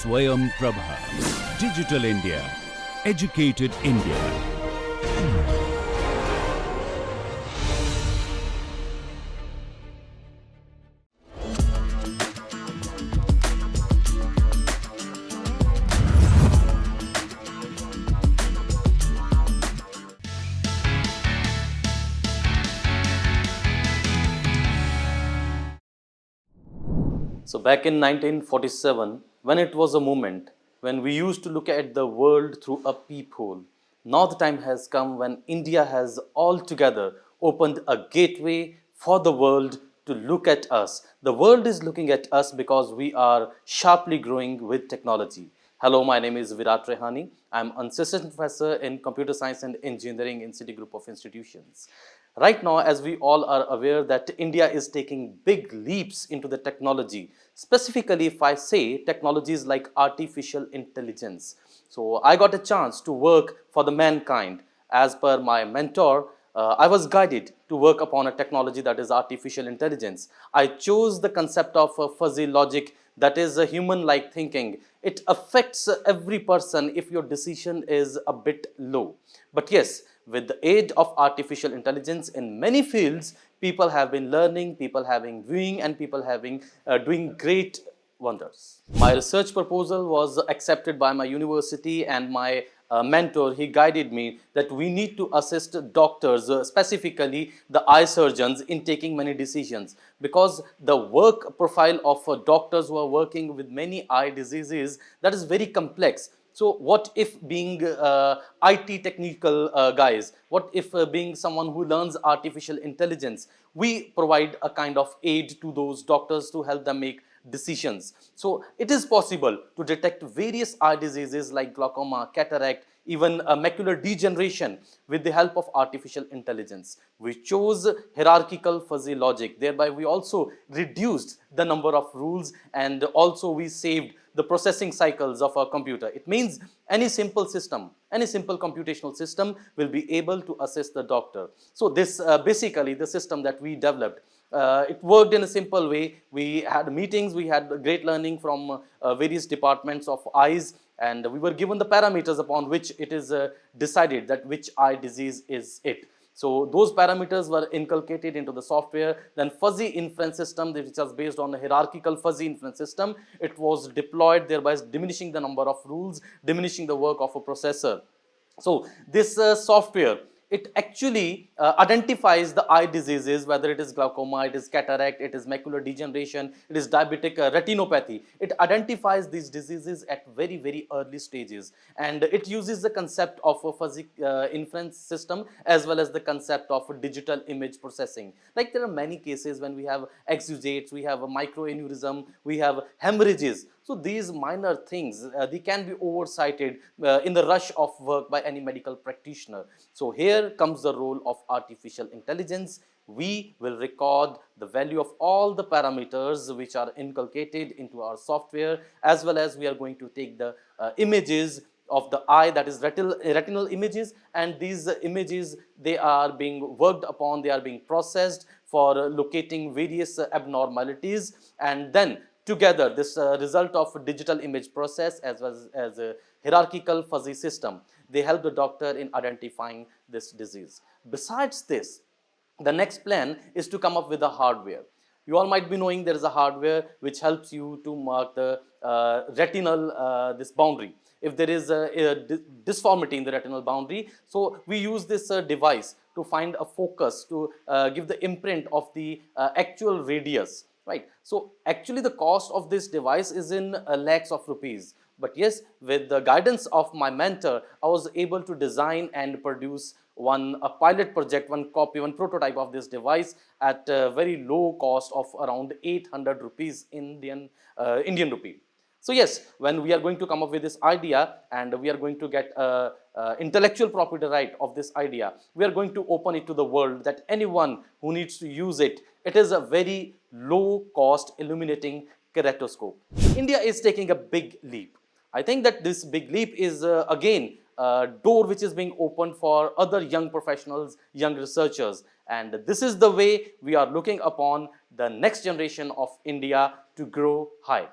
Swayam Prabha. Digital India. Educated India. So back in 1947, when it was a moment when we used to look at the world through a peephole, now the time has come when India has altogether opened a gateway for the world to look at us. The world is looking at us because we are sharply growing with technology. Hello, my name is Virat Rehani. I'm an assistant professor in computer science and engineering in City Group of Institutions. Right now, as we all are aware that India is taking big leaps into the technology, specifically if I say technologies like artificial intelligence. So I got a chance to work for the mankind. As per my mentor, I was guided to work upon a technology that is artificial intelligence. I chose the concept of fuzzy logic, that is a human-like thinking. It affects every person if your decision is a bit low. But yes, with the aid of artificial intelligence in many fields, people have been learning, people have been viewing, and people have been doing great wonders. My research proposal was accepted by my university, and my mentor, he guided me that we need to assist doctors, specifically the eye surgeons, in taking many decisions, because the work profile of doctors who are working with many eye diseases, that is very complex. So what if being IT technical guys, what if being someone who learns artificial intelligence, we provide a kind of aid to those doctors to help them make decisions. So it is possible to detect various eye diseases like glaucoma, cataract, even macular degeneration with the help of artificial intelligence. We chose hierarchical fuzzy logic. Thereby we also reduced the number of rules, and also we saved the processing cycles of a computer. It means any simple system, any simple computational system will be able to assist the doctor. So this basically the system that we developed. It worked in a simple way. We had meetings, we had great learning from various departments of eyes, and we were given the parameters upon which it is decided that which eye disease is it. So those parameters were inculcated into the software. Then fuzzy inference system, which was based on a hierarchical fuzzy inference system, it was deployed, thereby diminishing the number of rules, diminishing the work of a processor. So this software, it actually identifies the eye diseases, whether it is glaucoma, it is cataract, it is macular degeneration, it is diabetic retinopathy. It identifies these diseases at very, very early stages, and it uses the concept of a fuzzy inference system as well as the concept of digital image processing. Like there are many cases when we have exudates, we have a microaneurysm, we have hemorrhages. So these minor things, they can be oversighted in the rush of work by any medical practitioner. So here comes the role of artificial intelligence. We will record the value of all the parameters which are inculcated into our software, as well as we are going to take the images of the eye, that is retinal images, and these images, they are being worked upon, they are being processed for locating various abnormalities, and then together this result of digital image process as well as a hierarchical fuzzy system, they help the doctor in identifying this disease. Besides this, the next plan is to come up with a hardware. You all might be knowing there is a hardware which helps you to mark the retinal this boundary. If there is a disformity in the retinal boundary, so we use this device to find a focus, to give the imprint of the actual radius. Right. So actually the cost of this device is in lakhs of rupees. But yes, with the guidance of my mentor, I was able to design and produce a pilot project, one copy, one prototype of this device at a very low cost of around 800 rupees Indian rupee. So yes, when we are going to come up with this idea and we are going to get intellectual property right of this idea, we are going to open it to the world, that anyone who needs to use it, it is a very low cost illuminating keratoscope. India is taking a big leap. I think that this big leap is again a door which is being opened for other young professionals, young researchers, and this is the way we are looking upon the next generation of India to grow high.